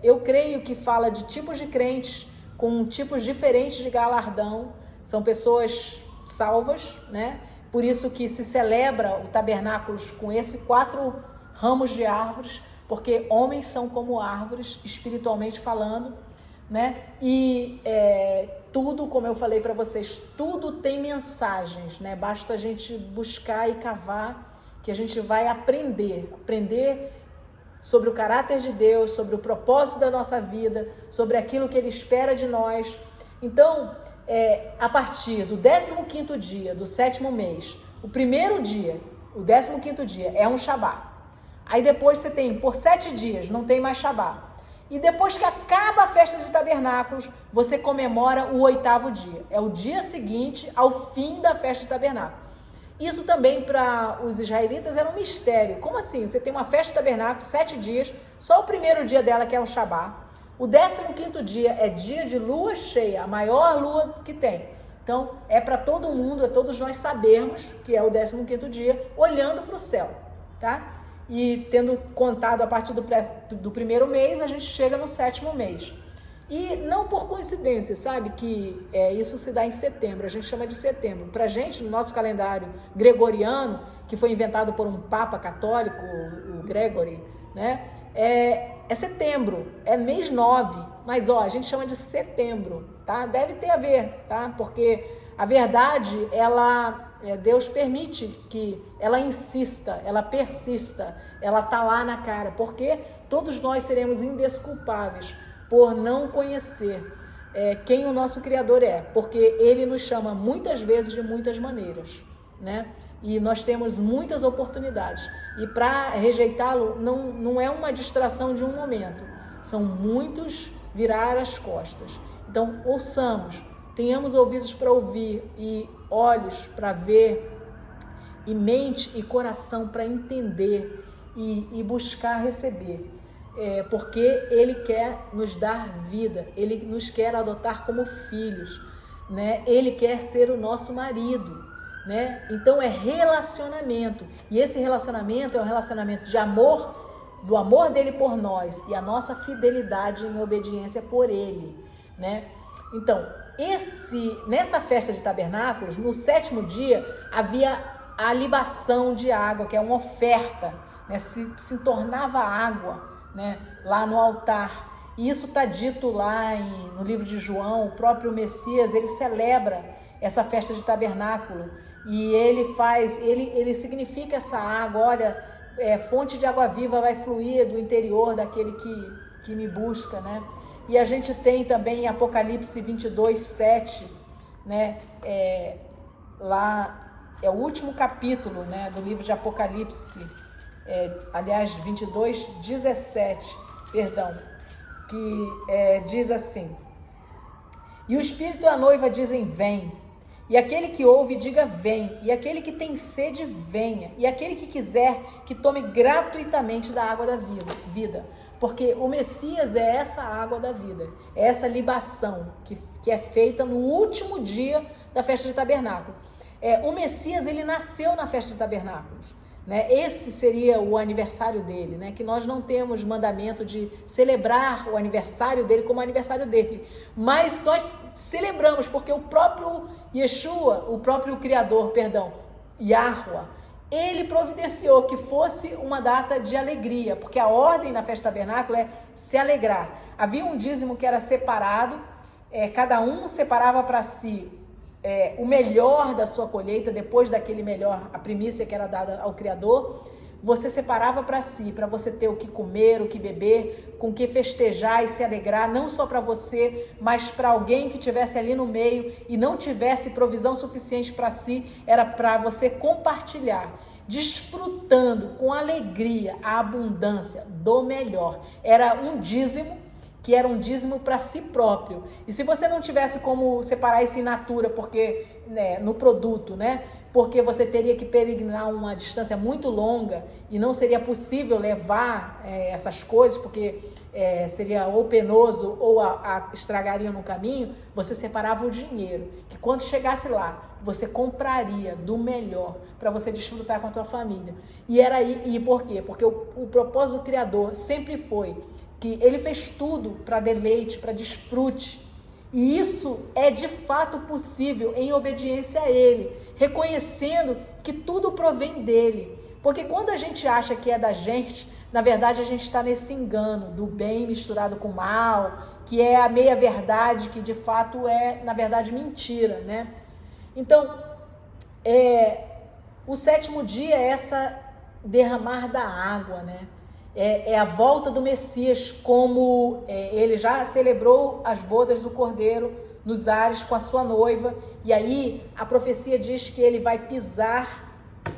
Eu creio que fala de tipos de crentes com tipos diferentes de galardão, são pessoas salvas, né? Por isso que se celebra o tabernáculo com esses 4 ramos de árvores, porque homens são como árvores, espiritualmente falando, né? E tudo, como eu falei para vocês, tudo tem mensagens, né? Basta a gente buscar e cavar, que a gente vai aprender sobre o caráter de Deus, sobre o propósito da nossa vida, sobre aquilo que Ele espera de nós. Então, a partir do 15º dia do 7º mês, o primeiro dia, o 15º dia é um Shabá. Aí depois você tem, por 7 dias, não tem mais Shabá. E depois que acaba a festa de tabernáculos, você comemora o 8º dia. É o dia seguinte ao fim da festa de tabernáculos. Isso também para os israelitas era um mistério. Como assim? Você tem uma festa de tabernáculos, 7 dias, só o primeiro dia dela que é o Shabá. O 15º dia é dia de lua cheia, a maior lua que tem. Então, é para todo mundo, é todos nós sabermos que é o 15º dia, olhando para o céu, tá? E tendo contado a partir do primeiro mês, a gente chega no 7º mês. E não por coincidência, sabe, que isso se dá em setembro, a gente chama de setembro. Para a gente, no nosso calendário gregoriano, que foi inventado por um papa católico, o Gregory, né, é setembro, é mês 9, mas a gente chama de setembro, tá? Deve ter a ver, tá? Porque a verdade, Deus permite que ela insista, ela persista, ela tá lá na cara, porque todos nós seremos indesculpáveis por não conhecer quem o nosso Criador é, porque Ele nos chama muitas vezes de muitas maneiras, né? E nós temos muitas oportunidades, e para rejeitá-lo não é uma distração de um momento, são muitos virar as costas. Então ouçamos, tenhamos ouvidos para ouvir e olhos para ver, e mente e coração para entender e buscar receber. Porque Ele quer nos dar vida, Ele nos quer adotar como filhos, né? Ele quer ser o nosso marido, né? Então é relacionamento, e esse relacionamento é um relacionamento de amor, do amor dele por nós e a nossa fidelidade em obediência por Ele, né? Então, nessa festa de tabernáculos, no 7º dia, havia a libação de água, que é uma oferta, né? Se tornava água, né, lá no altar. E isso está dito lá no livro de João. O próprio Messias, ele celebra essa festa de tabernáculo, e ele significa essa água. Olha, fonte de água viva vai fluir do interior daquele que me busca, né? E a gente tem também em Apocalipse 22:7, né? Lá é o último capítulo, né, do livro de Apocalipse, aliás, 22, 17, perdão, que diz assim: e o Espírito e a noiva dizem, vem. E aquele que ouve, diga, vem. E aquele que tem sede, venha. E aquele que quiser, que tome gratuitamente da água da vida. Porque o Messias é essa água da vida. É essa libação que é feita no último dia da festa de tabernáculo. O Messias, ele nasceu na festa de tabernáculos. Né? Esse seria o aniversário dele, né? Que nós não temos mandamento de celebrar o aniversário dele como aniversário dele, mas nós celebramos porque o próprio Yeshua, o próprio Criador, Yahuwah, ele providenciou que fosse uma data de alegria, porque a ordem na festa do tabernáculo é se alegrar. Havia um dízimo que era separado, cada um separava para si o melhor da sua colheita, depois daquele melhor, a primícia que era dada ao Criador, você separava para si, para você ter o que comer, o que beber, com o que festejar e se alegrar, não só para você, mas para alguém que estivesse ali no meio e não tivesse provisão suficiente para si, era para você compartilhar, desfrutando com alegria a abundância do melhor. Era um dízimo, que era um dízimo para si próprio. E se você não tivesse como separar isso in natura, porque no produto, né? Porque você teria que peregrinar uma distância muito longa e não seria possível levar essas coisas, porque seria ou penoso ou estragariam no caminho, você separava o dinheiro, que quando chegasse lá, você compraria do melhor para você desfrutar com a tua família. E por quê? Porque o propósito do Criador sempre foi que ele fez tudo para deleite, para desfrute. E isso é de fato possível em obediência a ele, reconhecendo que tudo provém dele. Porque quando a gente acha que é da gente, na verdade a gente está nesse engano do bem misturado com mal, que é a meia-verdade, que de fato é, na verdade, mentira, né? Então, o sétimo dia é essa derramar da água, né? É a volta do Messias, como ele já celebrou as bodas do Cordeiro nos ares com a sua noiva, e aí a profecia diz que ele vai pisar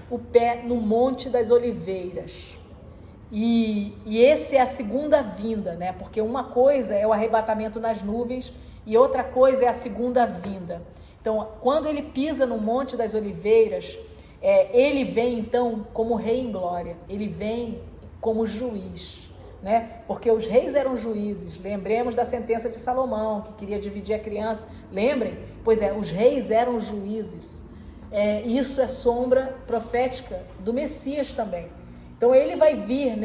o pé no Monte das Oliveiras. E esse é a segunda vinda, né? Porque uma coisa é o arrebatamento nas nuvens e outra coisa é a segunda vinda. Então, quando ele pisa no Monte das Oliveiras, ele vem então como rei em glória, ele vem como juiz, né? Porque os reis eram juízes. Lembremos da sentença de Salomão, que queria dividir a criança. Lembrem? Pois os reis eram juízes. Isso é sombra profética do Messias também. Então ele vai vir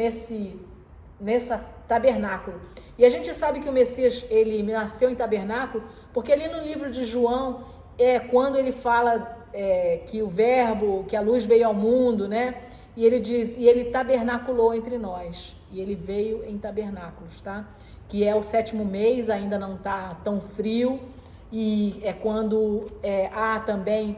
nessa tabernáculo. E a gente sabe que o Messias, ele nasceu em tabernáculo, porque ali no livro de João, quando ele fala que o verbo, que a luz veio ao mundo, né? E ele diz, e ele tabernaculou entre nós. E ele veio em tabernáculos, tá? Que é o sétimo mês, ainda não está tão frio. E é quando há também,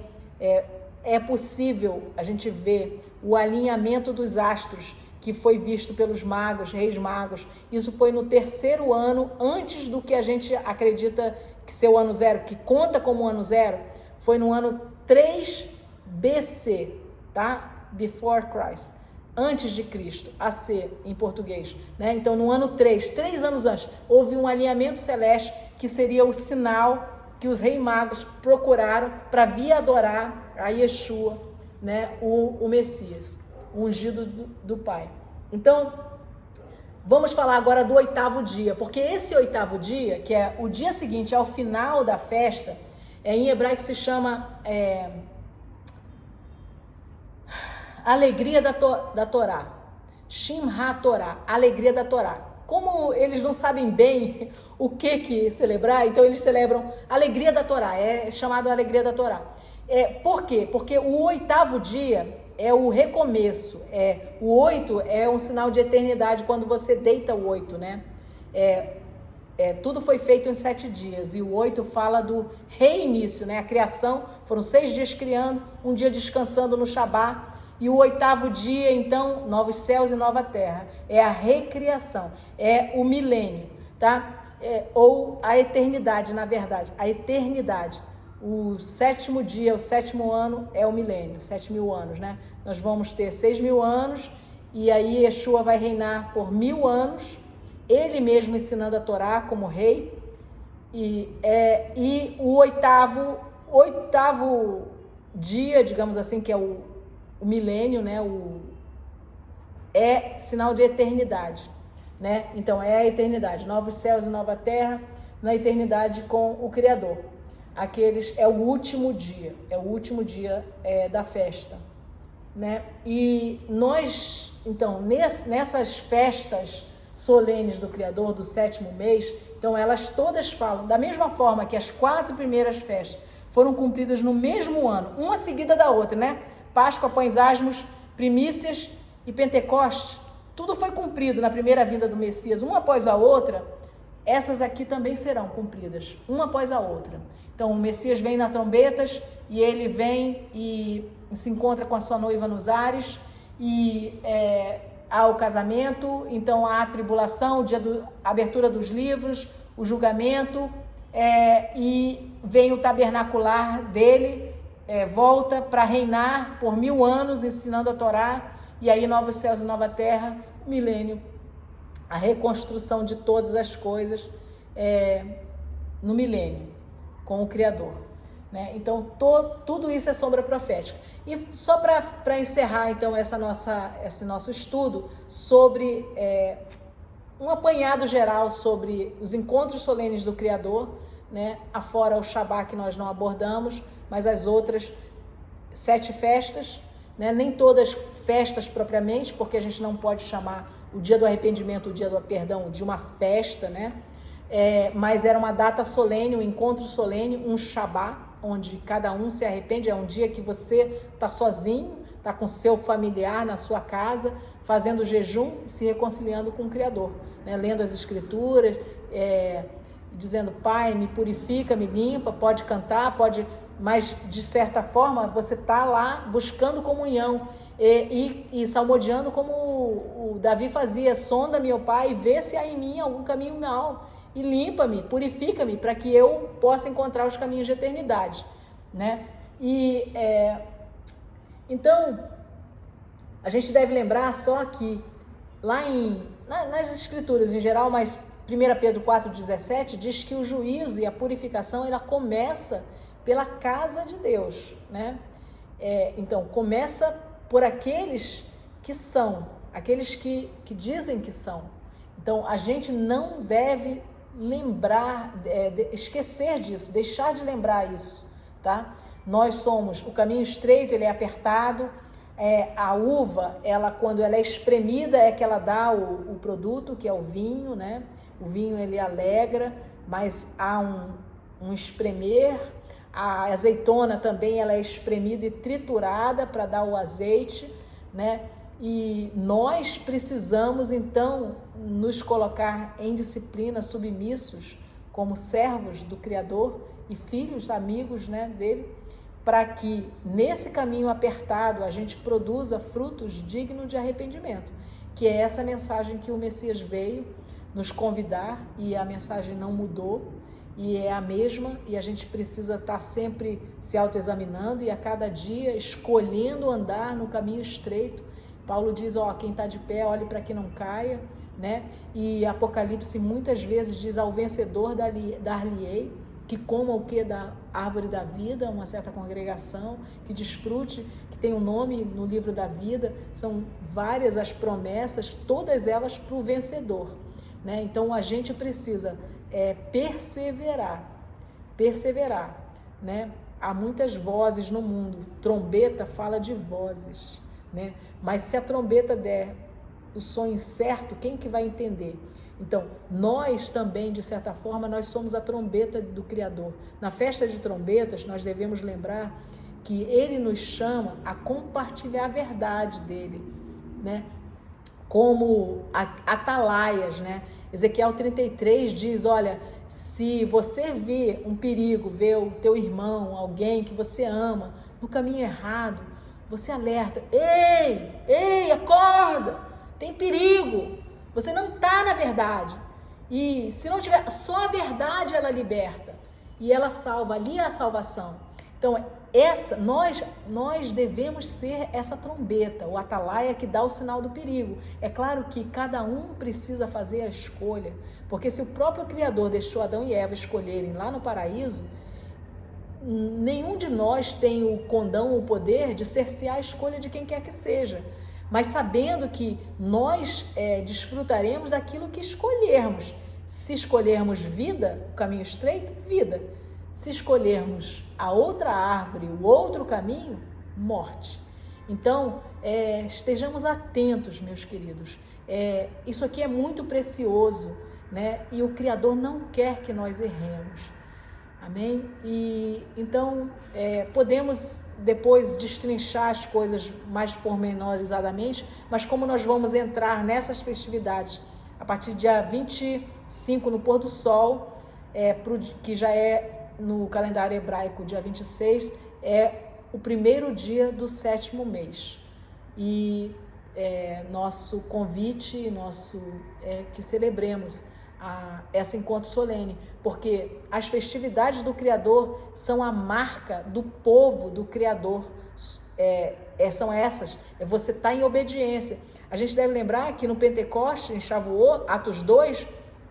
é possível a gente ver o alinhamento dos astros, que foi visto pelos magos, reis magos. Isso foi no terceiro ano, antes do que a gente acredita que ser o ano zero, que conta como ano zero, foi no ano 3 BC, tá? Before Christ, antes de Cristo, AC em português, né? Então no ano 3 anos antes, houve um alinhamento celeste que seria o sinal que os reis magos procuraram para vir adorar a Yeshua, né? O Messias, o ungido do Pai. Então, vamos falar agora do oitavo dia, porque esse oitavo dia, que é o dia seguinte ao final da festa, em hebraico se chama alegria da Torá, Shimha Torá, alegria da Torá. Como eles não sabem bem o que celebrar, então eles celebram alegria da Torá, é chamado alegria da Torá. Por quê? Porque o oitavo dia é o recomeço, o 8 é um sinal de eternidade, quando você deita o 8, né? Tudo foi feito em 7 dias, e o 8 fala do reinício, né? A criação, foram 6 dias criando, um dia descansando no Shabá, e o oitavo dia, então, novos céus e nova terra. É a recriação, é o milênio, tá? Ou a eternidade, na verdade. A eternidade. O sétimo dia, o sétimo ano é o milênio, 7.000 anos, né? Nós vamos ter 6.000 anos e aí Yeshua vai reinar por 1.000 anos, ele mesmo ensinando a Torá como rei. E o oitavo dia, digamos assim, que é o milênio, né? É sinal de eternidade, né? Então é a eternidade, novos céus e nova terra, na eternidade com o Criador. É o último dia, da festa, né? E nós, então, nessas festas solenes do Criador, do sétimo mês, então elas todas falam, da mesma forma que as 4 primeiras festas foram cumpridas no mesmo ano, uma seguida da outra, né? Páscoa, Pães Asmos, Primícias e Pentecostes, tudo foi cumprido na primeira vinda do Messias, uma após a outra. Essas aqui também serão cumpridas, uma após a outra. Então o Messias vem nas trombetas e ele vem e se encontra com a sua noiva nos ares e há o casamento, então há a tribulação, o dia da abertura dos livros, o julgamento, e vem o tabernacular dele, volta para reinar por 1.000 anos ensinando a Torá, e aí novos céus e nova terra, milênio, a reconstrução de todas as coisas no milênio, com o Criador, né? Então tudo isso é sombra profética. E só para encerrar então esse nosso estudo sobre um apanhado geral sobre os encontros solenes do Criador, né? Afora o Shabá que nós não abordamos, mas as outras 7 festas, né? Nem todas festas propriamente, porque a gente não pode chamar o dia do arrependimento, o dia do perdão, de uma festa, né? Mas era uma data solene, um encontro solene, um Shabá, onde cada um se arrepende. É um dia que você está sozinho, está com seu familiar na sua casa, fazendo jejum e se reconciliando com o Criador, né? Lendo as Escrituras, dizendo: Pai, me purifica, me limpa, pode cantar, pode, mas de certa forma você está lá buscando comunhão e salmodiando como o Davi fazia: sonda-me, ó Pai, e vê se há em mim algum caminho mau e limpa-me, purifica-me, para que eu possa encontrar os caminhos de eternidade, né? Então, a gente deve lembrar só que lá nas Escrituras em geral, mas 1 Pedro 4,17 diz que o juízo e a purificação ela começa pela casa de Deus, né? Então, começa por aqueles que são, aqueles que dizem que são. Então, a gente não deve lembrar, esquecer disso, deixar de lembrar isso, tá? Nós somos, o caminho estreito, ele é apertado, a uva, ela, quando ela é espremida, é que ela dá o produto, que é o vinho, né? O vinho, ele alegra, mas há um espremer. A azeitona também, ela é espremida e triturada para dar o azeite, né? E nós precisamos, então, nos colocar em disciplina, submissos, como servos do Criador e filhos, amigos, né, dele, para que nesse caminho apertado a gente produza frutos dignos de arrependimento, que é essa mensagem que o Messias veio nos convidar, e a mensagem não mudou, e é a mesma, e a gente precisa estar sempre se autoexaminando e a cada dia escolhendo andar no caminho estreito. Paulo diz, quem está de pé, olhe para que não caia, né? E Apocalipse muitas vezes diz: ao vencedor dar-lhe-ei, que coma o que? Da árvore da vida, uma certa congregação, que desfrute, que tem um nome no livro da vida. São várias as promessas, todas elas para o vencedor, né? Então a gente precisa perseverar, né? Há muitas vozes no mundo, trombeta fala de vozes, né? Mas se a trombeta der o som incerto, quem que vai entender? Então, nós também, de certa forma, nós somos a trombeta do Criador. Na festa de trombetas, nós devemos lembrar que Ele nos chama a compartilhar a verdade dEle, né? Como atalaias, né? Ezequiel 33 diz, olha, se você vê um perigo, vê o teu irmão, alguém que você ama, no caminho errado, você alerta: ei, acorda, tem perigo, você não está na verdade. E se não tiver, só a verdade ela liberta. e ela salva, ali é a salvação. Então, nós devemos ser essa trombeta, o atalaia que dá o sinal do perigo. É claro que cada um precisa fazer a escolha, porque se o próprio Criador deixou Adão e Eva escolherem lá no paraíso, nenhum de nós tem o condão, o poder de cercear a escolha de quem quer que seja, mas sabendo que nós desfrutaremos daquilo que escolhermos. Se escolhermos vida, o caminho estreito, vida. Se escolhermos a outra árvore, o outro caminho, morte. Então, estejamos atentos, meus queridos. Isso aqui é muito precioso, né? E o Criador não quer que nós erremos. Amém? E então podemos depois destrinchar as coisas mais pormenorizadamente, mas como nós vamos entrar nessas festividades a partir do dia 25 no pôr do sol, que já é no calendário hebraico, dia 26, é o primeiro dia do 7º mês. E nosso convite, que celebremos esse encontro solene, porque as festividades do Criador são a marca do povo do Criador, são essas, você está em obediência. A gente deve lembrar que no Pentecoste, em Shavuot, Atos 2,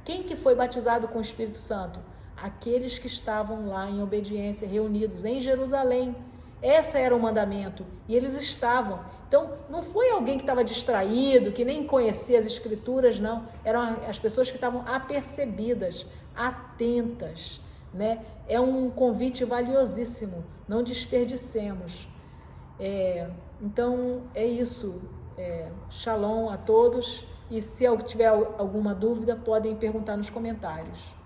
quem que foi batizado com o Espírito Santo? Aqueles que estavam lá em obediência, reunidos em Jerusalém. Esse era o mandamento, e eles estavam. Então, não foi alguém que estava distraído, que nem conhecia as escrituras, não. Eram as pessoas que estavam apercebidas, atentas, né? É um convite valiosíssimo, não desperdicemos. Então, é isso. Shalom a todos, e se tiver alguma dúvida, podem perguntar nos comentários.